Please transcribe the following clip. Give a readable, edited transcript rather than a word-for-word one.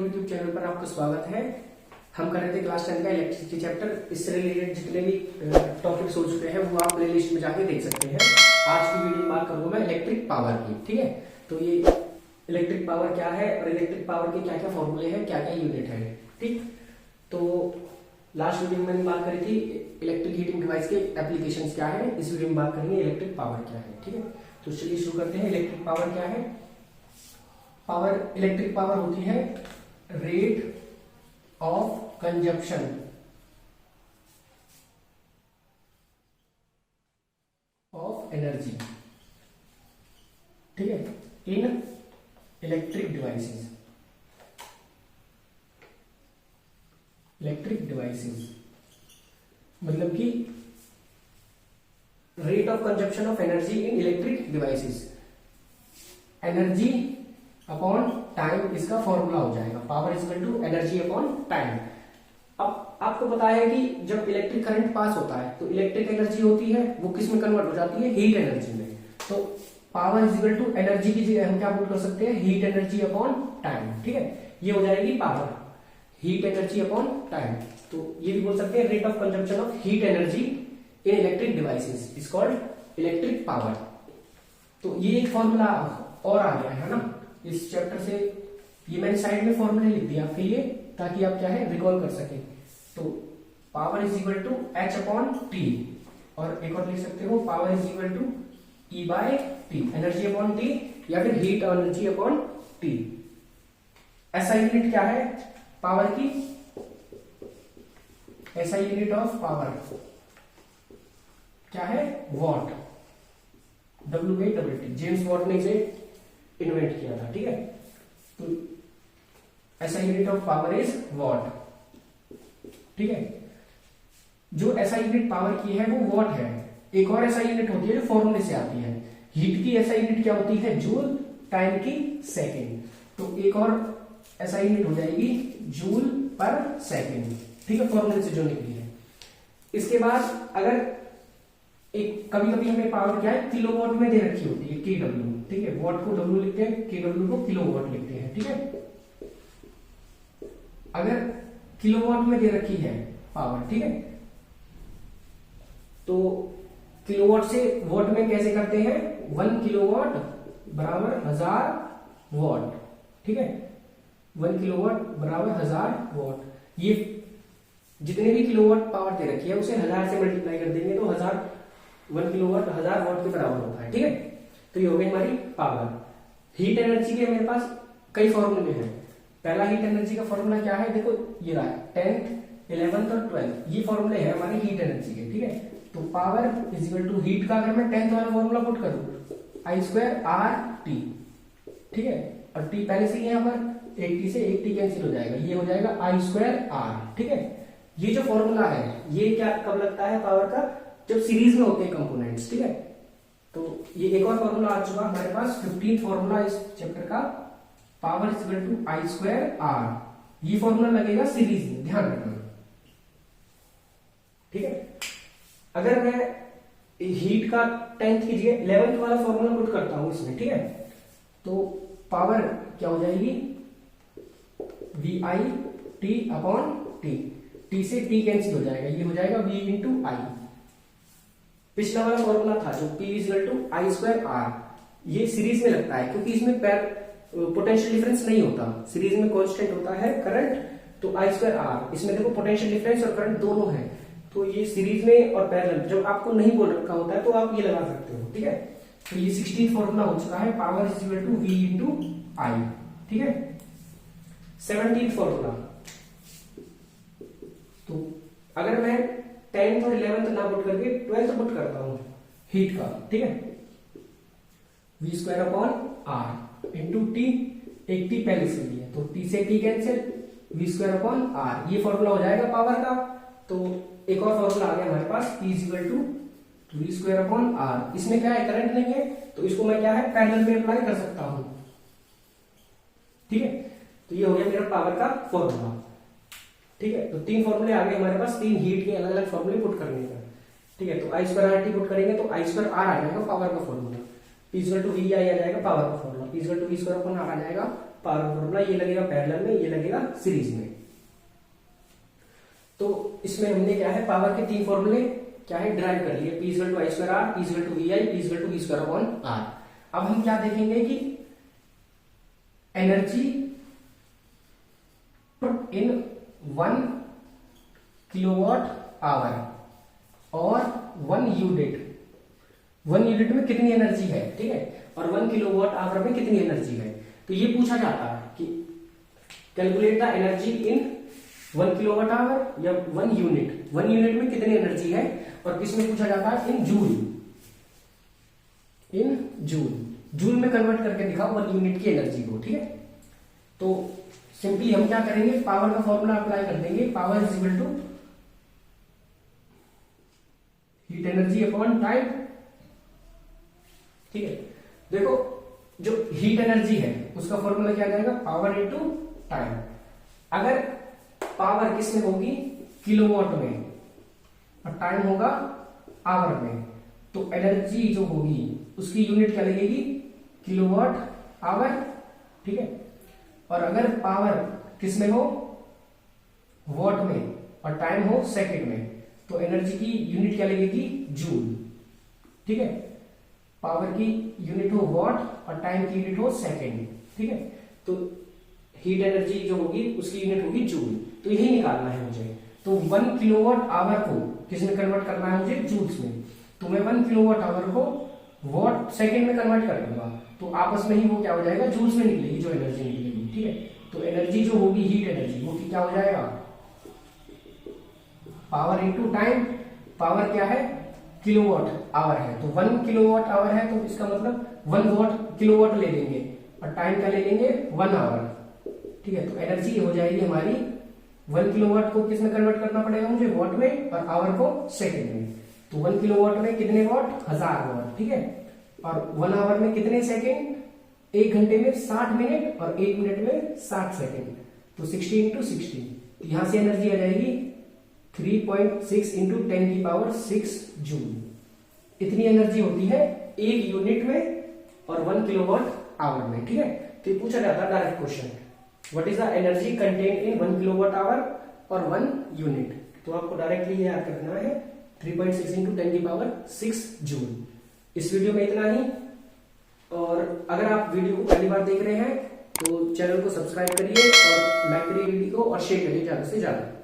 YouTube channel पर आपका स्वागत है। हम कर रहे थे क्लास 10 का इलेक्ट्रिसिटी चैप्टर। इससे रिलेटेड जितने भी टॉपिक्स हो चुके हैं वो आप प्ले लिस्ट में जाके देख सकते हैं। आज की वीडियो में बात करूंगा मैं इलेक्ट्रिक पावर की। ठीक है, तो ये इलेक्ट्रिक पावर क्या है और इलेक्ट्रिक पावर के क्या क्या फॉर्मूले हैं, क्या क्या यूनिट है। ठीक, तो लास्ट वीडियो में मैंने बात करी थी इलेक्ट्रिक हीटिंग डिवाइस के एप्लीकेशंस क्या है। इस वीडियो में बात करेंगे इलेक्ट्रिक पावर क्या है। ठीक है, तो चलिए शुरू करते हैं। इलेक्ट्रिक पावर क्या है? पावर, इलेक्ट्रिक पावर होती है rate of consumption of energy. ठीक है, in electric devices. Electric devices मतलब कि rate of consumption of energy in electric devices. Energy upon time इसका फॉर्मूला हो जाएगा। Power is equal to energy upon time. अब आपको पता है कि जब इलेक्ट्रिक करंट पास होता है तो इलेक्ट्रिक एनर्जी होती है वो किस में कन्वर्ट हो जाती है? हीट एनर्जी में। तो power is equal to energy की जगह हम क्या पुट कर सकते हैं? Heat energy upon time. ठीक है, ये हो जाएगी power, heat energy upon time. तो ये भी बोल सकते हैं rate of consumption of heat energy in electric devices is called electric power. तो ये एक फॉर्मूला और आ गया है ना इस चैप्टर से। ये मैंने साइड में फॉर्मूला लिख दिया आपके लिए ताकि आप क्या है रिकॉल कर सके। तो power is equal to H upon T, और एक और लिख सकते हो power is equal to E by T, energy upon T या फिर हीट एनर्जी अपॉन टी। ऐसा यूनिट क्या है पावर की? ऐसा यूनिट ऑफ पावर क्या है? वॉट। WAT, जेम्स वॉट ने इसे इन्वेंट किया था। ठीक है, तो ऐसा unit of power is what. ठीक है, जो ऐसा यूनिट पावर की है वो वॉट है। एक और ऐसा यूनिट होती है जो फॉर्मूले से आती है। हीट की ऐसा यूनिट क्या होती है? जूल, टाइम की सेकेंड। तो एक और ऐसा यूनिट हो जाएगी जूल पर सेकेंड। ठीक है, फॉर्मूले से जो निकली है। इसके बाद अगर एक कभी कभी हमें पावर क्या है किलोवाट में दे रखी होती है, केडब्ल्यू। ठीक है, वॉट को डब्ल्यू लिखते हैं, केडब्ल्यू को किलोवाट लिखते हैं। ठीक है, अगर किलोवाट में दे रखी है पावर, ठीक है, तो किलोवाट से वॉट में कैसे करते हैं? 1 किलोवाट बराबर 1000 वॉट। ठीक है, 1 किलोवाट बराबर 1000 वॉट। ये जितने भी किलोवाट पावर दे रखी है उसे 1000 से मल्टीप्लाई कर देंगे तो 1 किलोवाट 1000 वॉट के बराबर होता है। ठीक है, तो ये हो गई हमारी पावर। हीट एनर्जी के मेरे पास कई फॉर्मूले हैं। पहला हीट एनर्जी का फॉर्मूला क्या है? देखो ये रहा, 10th, 11th और 12th, ये फॉर्मूले हैं हमारे हीट एनर्जी के। ठीक है, तो power is equal to heat का अगर मैं 10th वाला फॉर्मूला पुट करूं I²RT। ठीक है, और टी पहले से यहाँ पर 80 से 80 कैंसिल हो जाएगा, ये हो जाएगा I²R। ठीक है, ये जो फॉर्मूला है ये क्या कब लगता है पावर का? जब सीरीज में होते हैं कंपोनेंट्स। ठीक है, तो ये एक और फॉर्मूला आ चुका हमारे पास, 15th फॉर्मूला इस चैप्टर का। Power is equal to I²R। ये फॉर्मूला लगेगा सीरीज में, ध्यान रखना। ठीक है, अगर मैं हीट का 10th की जगह 11th वाला फॉर्मूला पुट करता हूं इसमें, ठीक है, तो पावर क्या हो जाएगी? VIT upon T. टी से टी कैंसिल हो जाएगा, ये हो जाएगा V इंटू आई। पिछला वाला फॉर्मूला था जो P is equal to I²R, ये सीरीज में लगता है क्योंकि इसमें पोटेंशियल डिफरेंस नहीं होता, सीरीज में कांस्टेंट होता है करंट। तो I²R, इसमें देखो पोटेंशियल डिफरेंस और करंट दोनों है, तो ये सीरीज में और पैरेलल। जब आपको नहीं बोल रखा होता है तो आप ये लगा सकते हो। ठीक है, तो ये 16th फॉर्मूला हो चुका है, power is equal to V into I. ठीक है, 17th फॉर्मूला। तो अगर मैं 10th और 11th ना पुट करके 12th पुट करता हूं हीट का, ठीक है, V² upon R into T. एक टी पहले से लिया तो टी से T cancel, V² upon R, ये फॉर्मूला हो जाएगा पावर का। तो एक और फॉर्मूला आ गया हमारे पास, P is equal to V² upon R। इसमें क्या है? करंट नहीं है, तो इसको मैं क्या है पैरेलल में अप्लाई कर सकता हूं। ठीक है, तो ये हो गया मेरा पावर का फॉर्मूला। ठीक है, तो 3 फॉर्मूले आ गए हमारे पास, 3 हीट के अलग अलग फॉर्मूले पुट करने का। ठीक है, तो I²RT पुट करेंगे तो I²R आ जाएगा पावर का formula, P equal to V I आ जाएगा पावर का formula, P equal to V² upon R आ जाएगा पावर का फॉर्मूला, ये लगेगा पैरेलल में, ये लगेगा सीरीज में। तो इसमें हमने क्या है, पावर के 3 फॉर्मूले क्या है ड्राइव कर लिए, P equal to I square R, P equal to V I, P equal to V square upon R. अब हम क्या देखेंगे कि एनर्जी इन 1 किलोवाट आवर और 1 यूनिट में कितनी एनर्जी है, ठीक है, और 1 किलोवाट आवर में कितनी एनर्जी है। तो ये पूछा जाता है कि calculate the energy in 1 kilowatt hour या 1 यूनिट में कितनी एनर्जी है, और किसमें पूछा जाता है, इन जूल में कन्वर्ट करके दिखाओ 1 यूनिट की एनर्जी को, ठीक है। तो सिंपली हम क्या करेंगे, पावर का फॉर्मूला अप्लाई कर देंगे, power is equal to heat energy upon time, ठीक है। देखो जो हीट एनर्जी है उसका फॉर्मूला क्या आ जाएगा, पावर इनटू टाइम। अगर पावर किसमें होगी, किलोवाट में, और टाइम होगा आवर में, तो एनर्जी जो होगी उसकी यूनिट क्या लगेगी, किलोवाट आवर, ठीक है। और अगर पावर किसमें हो, वॉट में, और टाइम हो सेकंड में, तो एनर्जी की यूनिट क्या लगेगी, जूल, ठीक है। पावर की यूनिट हो वॉट और टाइम की यूनिट हो सेकंड, ठीक है। तो हीट एनर्जी जो होगी उसकी यूनिट होगी जूल, तो यही निकालना है मुझे। तो 1 किलोवाट आवर को किसमें कन्वर्ट करना है मुझे, जूल्स में। तो मैं 1 किलोवाट आवर को वॉट सेकंड में कन्वर्ट कर दूंगा, तो आपस में ही वो क्या हो जाएगा, जूल्स में निकलेगी जो एनर्जी निकलेगी, ठीक है। तो एनर्जी जो होगी हीट एनर्जी वो क्या हो जाएगा, पावर इनटू टाइम। पावर क्या है, किलोवाट आवर है, तो 1 किलोवाट आवर है, तो इसका मतलब 1 वॉट किलोवाट ले लेंगे, और टाइम क्या ले लेंगे, 1 आवर, ठीक है। तो एनर्जी हो जाएगी हमारी 1 किलोवाट को किसमें कन्वर्ट करना पड़ेगा मुझे, वॉट में, और आवर को सेकंड में। तो 1 किलोवाट में कितने वॉट, 1000 वॉट, ठीक है। और 1 आवर में कितने सेकंड, 1 घंटे में 60 मिनट, और 1 मिनट में 60 सेकंड, तो 60 इंटू 60, तो यहां से एनर्जी आ जाएगी 3.6 इंटू 10 की पावर 6 जूल। इतनी एनर्जी होती है 1 यूनिट में और 1 किलोवाट आवर में, ठीक है। तो पूछा जाता है direct question, what is the energy contain in 1 kilowatt hour और 1 यूनिट। तो आपको डायरेक्टली याद करना है 3.6 इंटू 10 की पावर 6 जूल। इस वीडियो में इतना ही, और अगर आप वीडियो को पहली बार देख रहे हैं तो चैनल को सब्सक्राइब करिए और लाइक करिए वीडियो को, और शेयर करिए ज्यादा से ज्यादा।